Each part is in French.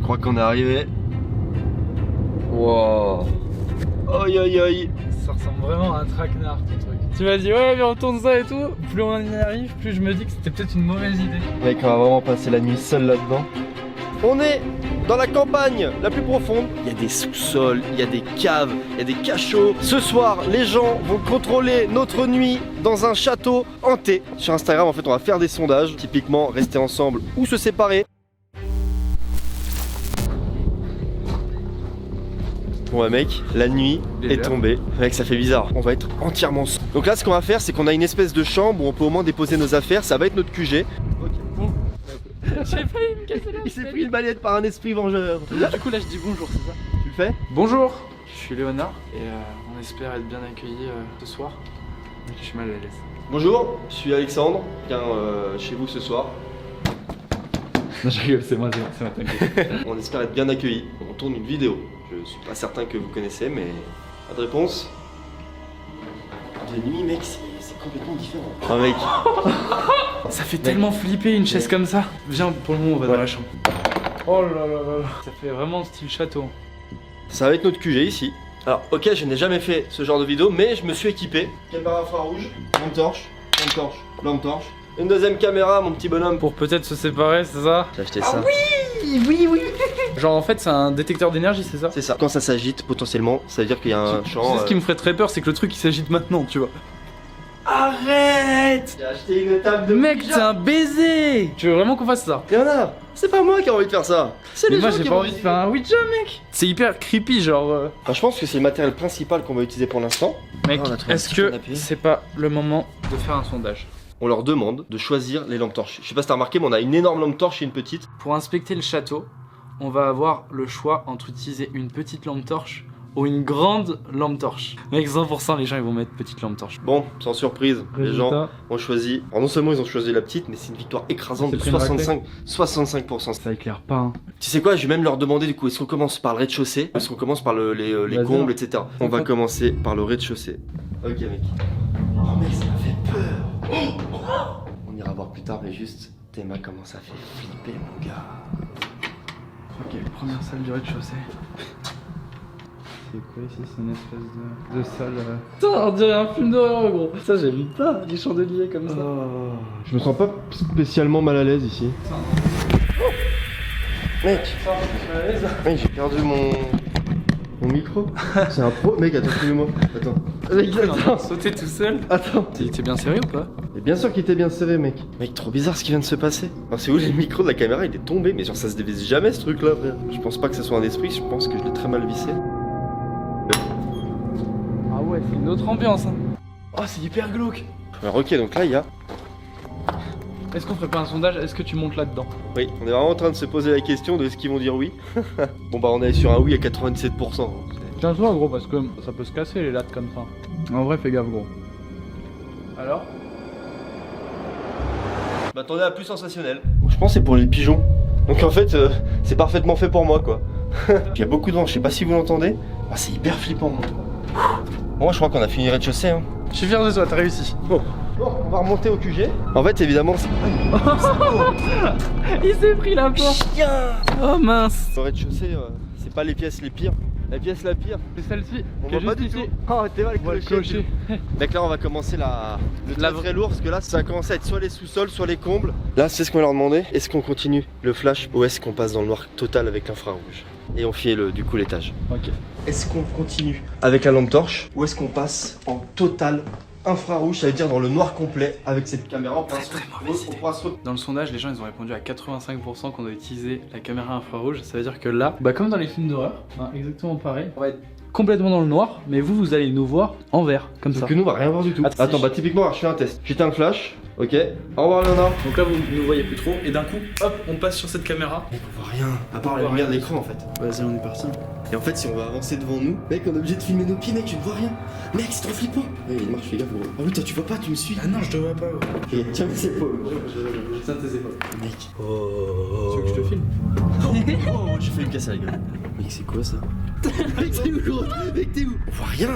crois qu'on est arrivé. Wow. Aïe aïe aïe. Ça ressemble vraiment à un traquenard ton truc. Tu m'as dit ouais mais on tourne ça et tout. Plus on y arrive, plus je me dis que c'était peut-être une mauvaise idée. Mec, on va vraiment passer la nuit seul là-dedans. On est dans la campagne la plus profonde. Il y a des sous-sols, il y a des caves, il y a des cachots. Ce soir, les gens vont contrôler notre nuit dans un château hanté. Sur Instagram, en fait, on va faire des sondages. Typiquement, rester ensemble ou se séparer. Ouais mec, la nuit est tombée. Mec, ça fait bizarre. On va être entièrement seul. Donc là, ce qu'on va faire, c'est qu'on a une espèce de chambre où on peut au moins déposer nos affaires. Ça va être notre QG. Ok, bon. J'ai failli me casser la Il s'est pris une balayette par un esprit vengeur. Du coup là je dis bonjour, c'est ça? Tu le fais? Bonjour, je suis Léonard et on espère être bien accueillis ce soir. Je suis mal à l'aise. Bonjour, je suis Alexandre. Viens chez vous ce soir. Non je rigole, c'est moi, t'inquiète. On espère être bien accueillis. On tourne une vidéo. Je suis pas certain que vous connaissez, mais pas de réponse. De nuit, mec, c'est complètement différent. Oh mec. Ça fait tellement flipper une chaise comme ça. Viens, pour le moment on va dans la chambre. Oh là là là là. Ça fait vraiment style château. Ça va être notre QG ici. Alors ok, je n'ai jamais fait ce genre de vidéo, mais je me suis équipé. Caméra infrarouge, lampe torche, lampe torche, lampe torche. Une deuxième caméra, mon petit bonhomme. Pour peut-être se séparer, c'est ça? J'ai acheté ça. Oui. Genre en fait c'est un détecteur d'énergie, c'est ça? C'est ça. Quand ça s'agite, potentiellement, ça veut dire qu'il y a un champ. Tu sais ce qui me ferait très peur, c'est que le truc il s'agite maintenant, tu vois. Arrête! J'ai acheté une table de Mec, c'est un baiser! Tu veux vraiment qu'on fasse ça? Léonard, c'est pas moi qui ai envie de faire ça. C'est les Mais moi gens j'ai qui pas ont envie de faire un Ouija, mec! C'est hyper creepy, genre. Enfin, je pense que c'est le matériel principal qu'on va utiliser pour l'instant. Mec, on a trouvé un est-ce petit que canapé. c'est pas le moment de faire un sondage? On leur demande de choisir les lampes torches. Je sais pas si t'as remarqué, mais on a une énorme lampe torche et une petite. Pour inspecter le château, on va avoir le choix entre utiliser une petite lampe torche ou une grande lampe torche. Mec, 100% les gens ils vont mettre petite lampe torche. Bon, sans surprise, les Résultat. gens ont choisi. Alors non seulement ils ont choisi la petite, mais c'est une victoire écrasante de C'est pris une 65%. Ça éclaire pas, hein. Tu sais quoi, je vais même leur demander du coup, est-ce qu'on commence par le rez-de-chaussée? Est-ce qu'on commence par les Vas-y. combles, etc. On va commencer par le rez-de-chaussée. Ok mec. Oh mec, ça m'a fait peur. On ira voir plus tard, mais juste, Théma comment ça fait flipper mon gars. Ok, première salle du rez-de-chaussée. C'est quoi ici? C'est une espèce de salle. Putain, on dirait un film d'horreur, gros. Ça, j'aime pas, les chandeliers comme ça. Je me sens pas spécialement mal à l'aise ici. Mec, mec, j'ai perdu mon micro. C'est un pro. Mec, attends, suis-moi. Attends. Mec, attends. Sauter tout seul. Attends. T'es bien sérieux ou pas? Mais bien sûr qu'il était bien serré, mec. Mec, trop bizarre ce qui vient de se passer. Alors, c'est où le micro de la caméra? Il est tombé, mais genre ça se dévisse jamais ce truc là, frère. Je pense pas que ce soit un esprit, je pense que je l'ai très mal vissé. Ah ouais, c'est une autre ambiance, hein. Oh, c'est hyper glauque. Alors, ok, donc là il y a. Est-ce qu'on ferait pas un sondage? Est-ce que tu montes là-dedans? Oui, on est vraiment en train de se poser la question de est-ce qu'ils vont dire oui. Bon, bah, on est sur un oui à 97%. Tiens-toi, gros, parce que ça peut se casser les lattes comme ça. En vrai, fais gaffe, gros. Alors? M'attendais à plus sensationnel. Je pense que c'est pour les pigeons. Donc en fait, c'est parfaitement fait pour moi quoi. Il y a beaucoup de vent, je sais pas si vous l'entendez. Ah, c'est hyper flippant. Bon, je crois qu'on a fini le rez-de-chaussée. Hein. Je suis fier de toi, t'as réussi. Bon, on va remonter au QG. En fait, évidemment, c'est. Il s'est pris la porte. Chien. Oh mince. Le rez-de-chaussée, c'est pas les pièces les pires. La pièce la pire, C'est celle-ci. on qui est voit pas juste du ici. tout. Oh, t'es mal On voit le clocher. clocher. Donc là, on va commencer le La- très lourd parce que là, ça a commencé à être soit les sous-sols, soit les combles. Là, c'est ce qu'on va leur demander. Est-ce qu'on continue le flash ou est-ce qu'on passe dans le noir total avec l'infrarouge? Et on fait du coup l'étage. Ok. Est-ce qu'on continue avec la lampe torche ou est-ce qu'on passe en total infrarouge, ça veut dire dans le noir complet avec cette caméra? Dans le sondage, les gens ils ont répondu à 85% qu'on doit utiliser la caméra infrarouge. Ça veut dire que là, bah comme dans les films d'horreur, hein, exactement pareil. On va être complètement dans le noir, mais vous allez nous voir en vert, comme ça. Donc que nous on va rien voir du tout. Attends, Attends, bah typiquement, alors, je fais un test. J'éteins le flash, ok. Au revoir Léonard. Donc là, vous ne voyez plus trop, et d'un coup, hop, on passe sur cette caméra. Mec, on voit rien, à part On la voit lumière de rien. l'écran en fait. Vas-y, on est parti. Et en fait, si on va avancer devant nous, mec, on est obligé de filmer nos pieds, mec, tu ne vois rien. Mec, c'est trop flippant. Ouais, il marche, fais gaffe, gros. Ah oui, toi, tu vois pas, tu me suis. Ah non, je te vois pas. Ok, tiens mes épaules, gros. Je tiens tes épaules. Mec. Tu veux que je te filme? Oh, j'ai failli me casser la gueule. Mec, c'est quoi ça? Mec, t'es où, gros? Mec, t'es où? On voit rien.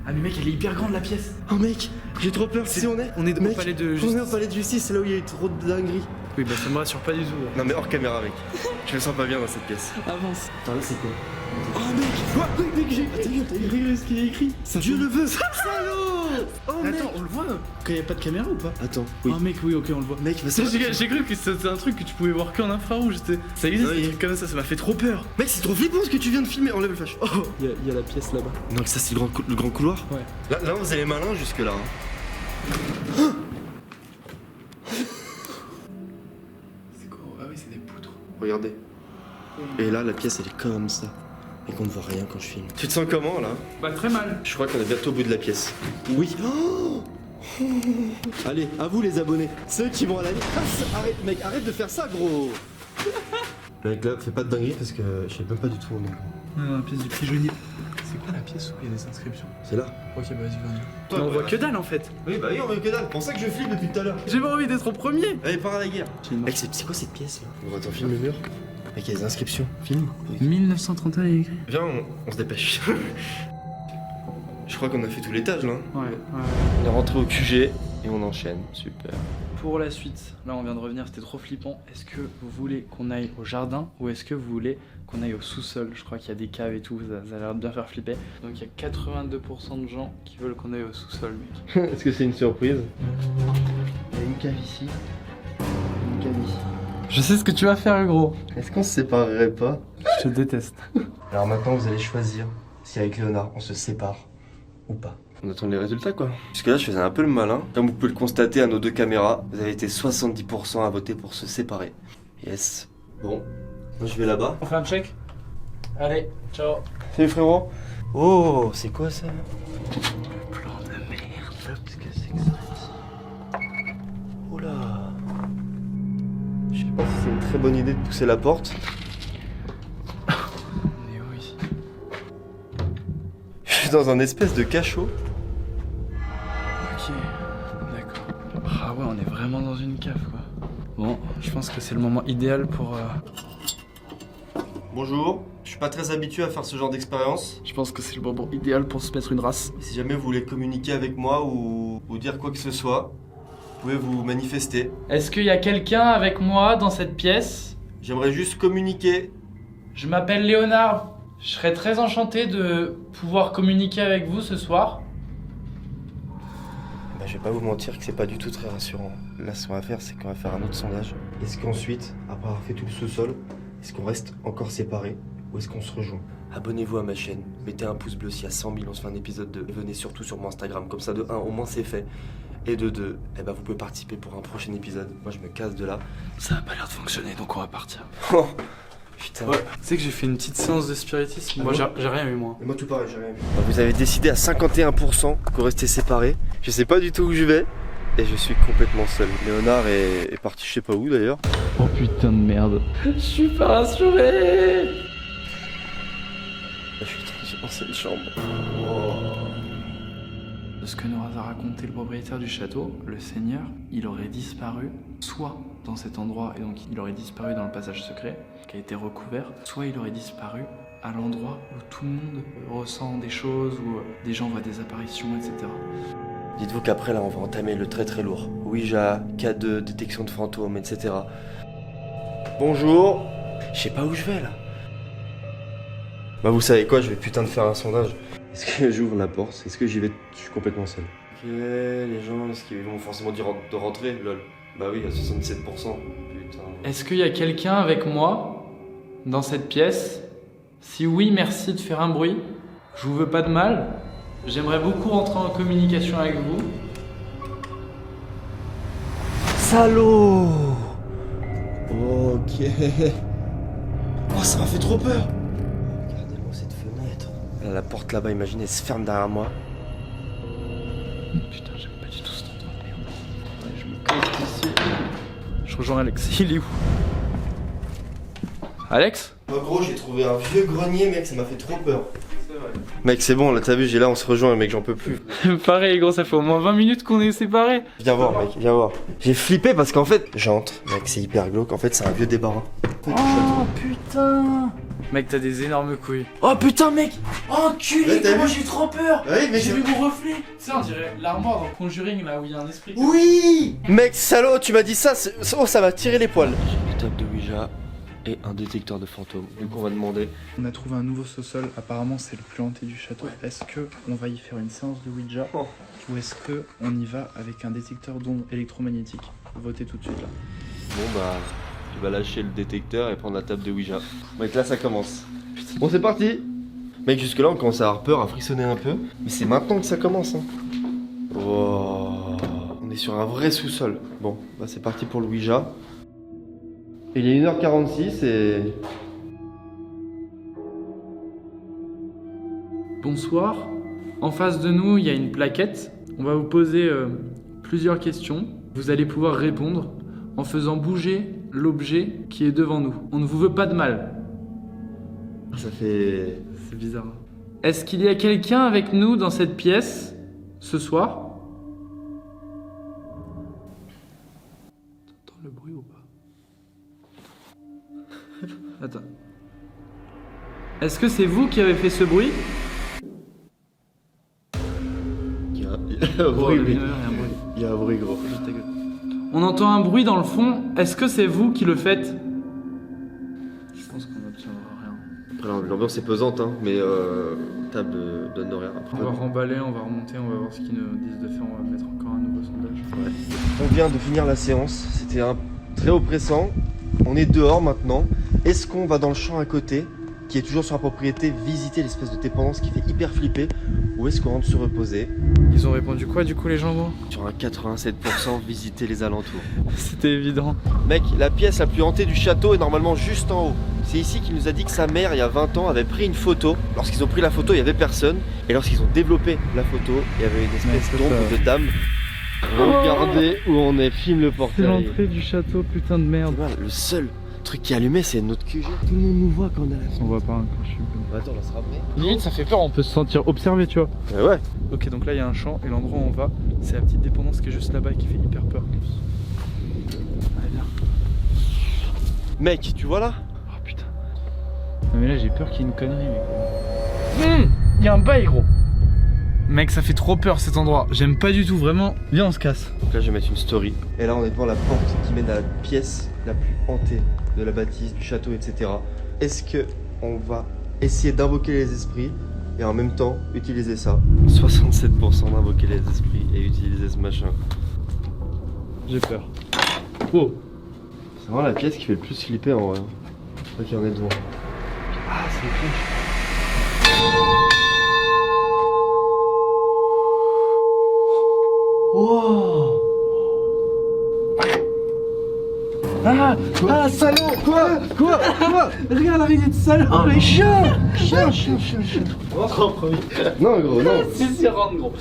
Ah mais mec, elle est hyper grande la pièce. Oh mec, j'ai trop peur. Si on est On est au mec, palais de on est justice. au palais de justice, c'est là où il y a eu trop de dingueries. Oui, bah ça me rassure pas du tout. Non mais hors caméra mec. Je me sens pas bien dans cette pièce. Avance. Attends là c'est quoi? Oh mec, quoi? Mec, j'ai regardé ce qu'il a écrit. Dieu le veut. Salaud. Oh mec. Attends, on le voit quand il y a pas de caméra ou pas? Attends. Oui. Oh mec, oui, ok, on le voit. Mec, J'ai cru que c'était un truc que tu pouvais voir qu'en infrarouge. Ça existe Oui. des trucs comme ça m'a fait trop peur. Mec, c'est trop flippant ce que tu viens de filmer. Enlève le flash. Oh. Il y a la pièce là-bas. Donc ça c'est le grand couloir. Ouais. Là vous allez malin jusque là. C'est quoi? Ah oui, c'est des poutres. Regardez. Et là la pièce elle est comme ça. Et qu'on ne voit rien quand je filme. Tu te sens comment là? Bah très mal. Je crois qu'on est bientôt au bout de la pièce. Oui. Oh. Allez, à vous les abonnés. Ceux qui vont à la ligne. Arrête mec, arrête de faire ça gros. Mec là, fais pas de dinguerie parce que je sais même pas du tout où on est. Non, la pièce du pigeonnier. C'est quoi la pièce où il y a des inscriptions? C'est là. Ok, bah vas-y, vas-y. Toi, On ouais, voit ouais. que dalle en fait. Oui bah oui on voit que dalle. C'est pour ça que je flippe depuis tout à l'heure. J'ai pas envie d'être en premier. Allez, part à la guerre. J'ai une Mec, c'est quoi cette pièce là? On voit ton film le mur. Mec, il y a des inscriptions. Film. 1931, il y a écrit. Viens, on se dépêche. Je crois qu'on a fait tout l'étage là. Ouais. On est rentré au QG et on enchaîne. Super. Pour la suite, là on vient de revenir, c'était trop flippant. Est-ce que vous voulez qu'on aille au jardin ou est-ce que vous voulez qu'on aille au sous-sol? Je crois qu'il y a des caves et tout, ça a l'air de bien faire flipper. Donc il y a 82% de gens qui veulent qu'on aille au sous-sol, mec. Est-ce que c'est une surprise? Il y a une cave ici. Une cave ici. Je sais ce que tu vas faire, gros. Est-ce qu'on se séparerait pas? Je te déteste. Alors maintenant vous allez choisir si avec Léonard on se sépare ou pas. On attend les résultats quoi. Jusque là je faisais un peu le malin. Comme vous pouvez le constater à nos deux caméras, vous avez été 70% à voter pour se séparer. Yes. Bon, moi je vais là-bas. On fait un check? Allez, ciao. Salut frérot. Oh, c'est quoi ça? Plan de merde. Qu'est-ce que c'est que ça ici? Oh là. Je sais pas si c'est une très bonne idée de pousser la porte. On est où ici? Je suis dans un espèce de cachot. Ok, d'accord. Ah ouais, on est vraiment dans une cave quoi. Bon, je pense que c'est le moment idéal pour... Bonjour, je suis pas très habitué à faire ce genre d'expérience. Je pense que c'est le moment idéal pour se mettre une race. Si jamais vous voulez communiquer avec moi ou dire quoi que ce soit, vous pouvez vous manifester. Est-ce qu'il y a quelqu'un avec moi dans cette pièce? J'aimerais juste communiquer. Je m'appelle Léonard. Je serais très enchanté de pouvoir communiquer avec vous ce soir. Bah, je vais pas vous mentir que c'est pas du tout très rassurant. Là, ce qu'on va faire, c'est qu'on va faire un autre sondage. Est-ce qu'ensuite, après avoir fait tout le sous-sol, est-ce qu'on reste encore séparés ou est-ce qu'on se rejoint? Abonnez-vous à ma chaîne, mettez un pouce bleu s'il y a 100 000, on se fait un épisode 2. Venez surtout sur mon Instagram, comme ça de 1, au moins c'est fait. Et de 2, eh ben, vous pouvez participer pour un prochain épisode. Moi, je me casse de là. Ça a pas l'air de fonctionner, donc on va partir. Oh, putain. Ouais, tu sais que j'ai fait une petite séance de spiritisme. Ah Moi, bon j'ai rien eu, moi. Et moi tout pareil, j'ai rien vu. Vous avez décidé à 51% qu'on restait séparés. Je sais pas du tout où je vais. Et je suis complètement seul. Léonard est parti je sais pas où d'ailleurs. Oh putain de merde. Je suis pas rassuré. Je suis dans cette chambre. De ce que nous a raconté le propriétaire du château, le seigneur, il aurait disparu soit dans cet endroit, et donc il aurait disparu dans le passage secret, qui a été recouvert, soit il aurait disparu à l'endroit où tout le monde ressent des choses, où des gens voient des apparitions, etc. Dites-vous qu'après là on va entamer le très très lourd. Ouija, cas de détection de fantômes, etc. Bonjour. Je sais pas où je vais là. Bah vous savez quoi, je vais putain de faire un sondage. Est-ce que j'ouvre la porte? Est-ce que j'y vais? Je suis complètement seul. Ok, les gens, est-ce qu'ils vont forcément dire de rentrer? Lol. Bah oui, à 67%. Putain. Est-ce qu'il y a quelqu'un avec moi dans cette pièce? Si oui, merci de faire un bruit. Je vous veux pas de mal. J'aimerais beaucoup rentrer en communication avec vous. Salaud! Ok. Oh, ça m'a fait trop peur! Regardez-moi cette fenêtre. Là, la porte là-bas, imaginez, elle se ferme derrière moi. Putain, j'aime pas du tout cet endroit. Ouais, je me casse ici. Je rejoins Alex. Il est où? Alex? En gros, j'ai trouvé un vieux grenier, mec, ça m'a fait trop peur. C'est vrai. Mec, c'est bon, là, t'as vu, là, on se rejoint, mec, j'en peux plus. Pareil, gros, ça fait au moins 20 minutes qu'on est séparés. Viens voir, mec, viens voir. J'ai flippé parce qu'en fait, j'entre, mec, c'est hyper glauque, en fait, c'est un vieux débarras. Oh putain. Mec, t'as des énormes couilles. Oh putain, mec. Oh enculé, Ouais, t'as moi vu j'ai trop peur. Oui, mais J'ai vu mon reflet. Tu sais, on dirait l'armoire dans Conjuring, là où il y a un esprit. Oui. Mec, salaud, tu m'as dit ça, oh, ça m'a tiré les poils. J'ai une table de Ouija et un détecteur de fantômes. Du coup, on va demander. On a trouvé un nouveau sous-sol, apparemment c'est le plus hanté du château. Est-ce que on va y faire une séance de Ouija ou est-ce que on y va avec un détecteur d'ondes électromagnétiques? Votez tout de suite là. Bon bah, tu vas lâcher le détecteur et prendre la table de Ouija. Mec, là ça commence. Bon, c'est parti. Mec, jusque là on commence à avoir peur, à frissonner un peu. Mais c'est maintenant que ça commence. Hein. Wow. On est sur un vrai sous-sol. Bon, bah c'est parti pour le Ouija. Il est 1h46 et... Bonsoir. En face de nous, il y a une plaquette. On va vous poser plusieurs questions. Vous allez pouvoir répondre en faisant bouger l'objet qui est devant nous. On ne vous veut pas de mal. Ça fait... C'est bizarre. Est-ce qu'il y a quelqu'un avec nous dans cette pièce ce soir? T'entends le bruit ou pas? Attends. Est-ce que c'est vous qui avez fait ce bruit? Il y a un bruit, oui. Un bruit. Il y a un bruit gros. On entend un bruit dans le fond. Est-ce que c'est vous qui le faites? Je pense qu'on n'obtiendra rien. Après, l'ambiance est pesante, hein, mais table donne rien. Après, On va remballer, on va remonter, on va voir ce qu'ils nous disent de faire. On va mettre encore un nouveau sondage. ouais. On vient de finir la séance. C'était très oppressant. On est dehors maintenant. Est-ce qu'on va dans le champ à côté, qui est toujours sur la propriété, visiter l'espèce de dépendance qui fait hyper flipper, ou est-ce qu'on rentre se reposer? Ils ont répondu quoi du coup les gens gros? Sur un 87%, visiter les alentours. C'était évident. Mec, la pièce la plus hantée du château est normalement juste en haut. C'est ici qu'il nous a dit que sa mère, il y a 20 ans, avait pris une photo. Lorsqu'ils ont pris la photo, il n'y avait personne. Et lorsqu'ils ont développé la photo, il y avait une espèce d'ombre de dame. Regardez où on est, filme le C'est portail. l'entrée du château, putain de merde. Le seul truc qui est allumé, c'est notre QG. Tout le monde nous voit quand on est à la On voit pas quand je suis. Attends, on va se ramener. Limite ça fait peur, on peut se sentir observé tu vois. Ouais. Ok donc là il y a un champ et l'endroit où on va, c'est la petite dépendance qui est juste là-bas et qui fait hyper peur. Allez viens. Mec, tu vois là? Oh putain. Non mais là j'ai peur qu'il y ait une connerie mec. Il y a un bail gros. Mec ça fait trop peur cet endroit, j'aime pas du tout vraiment. Viens on se casse. Donc là je vais mettre une story. Et là on est devant la porte qui mène à la pièce la plus hantée de la bâtisse, du château, etc. Est-ce que on va essayer d'invoquer les esprits et en même temps utiliser ça? 67% d'invoquer les esprits et utiliser ce machin. J'ai peur. Wow. C'est vraiment la pièce qui fait le plus flipper en vrai. Ok, on est devant. Ah, c'est une cloche. Wow. Ah salaud. Quoi? Regarde l'arrivée de salaud. Oh mais chien. Rentre en premier. Non gros, non. Si rentre gros.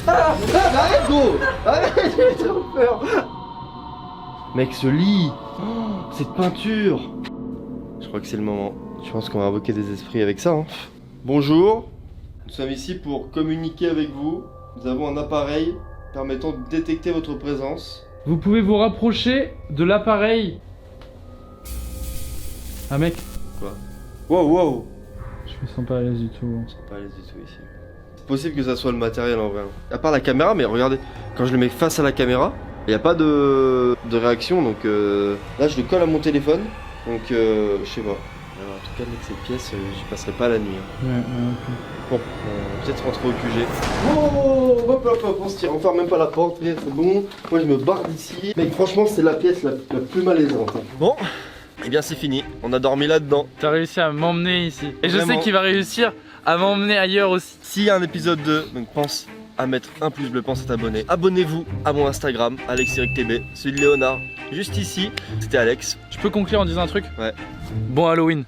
Arrête gros. Arrête, j'ai trop peur. Mec, ce lit. Oh, cette peinture. Je crois que c'est le moment. Je pense qu'on va invoquer des esprits avec ça. Hein. Bonjour. Nous sommes ici pour communiquer avec vous. Nous avons un appareil permettant de détecter votre présence. Vous pouvez vous rapprocher de l'appareil. Ah mec. Quoi? Wow. Je me sens pas à l'aise du tout. Je suis pas à l'aise du tout ici. C'est possible que ça soit le matériel en vrai. À part la caméra, mais regardez, quand je le mets face à la caméra, il n'y a pas de réaction, donc là je le colle à mon téléphone, donc je sais pas. Alors, en tout cas, avec cette pièce, j'y passerai pas la nuit. Hein. Ouais. Bon, on va peut-être rentrer au QG. Oh, hop, on se tire, on ferme même pas la porte, c'est bon. Moi je me barre d'ici. Mec, franchement, c'est la pièce la plus malaisante. Bon, et bien c'est fini, on a dormi là-dedans. T'as réussi à m'emmener ici. Et je Vraiment. sais qu'il va réussir à m'emmener ailleurs aussi. S'il y a un épisode 2, donc pense à mettre un pouce bleu, pense à t'abonner. Abonnez-vous à mon Instagram, AlexYTB, celui de Léonard, juste ici. C'était Alex. Je peux conclure en disant un truc? Ouais. Bon Halloween.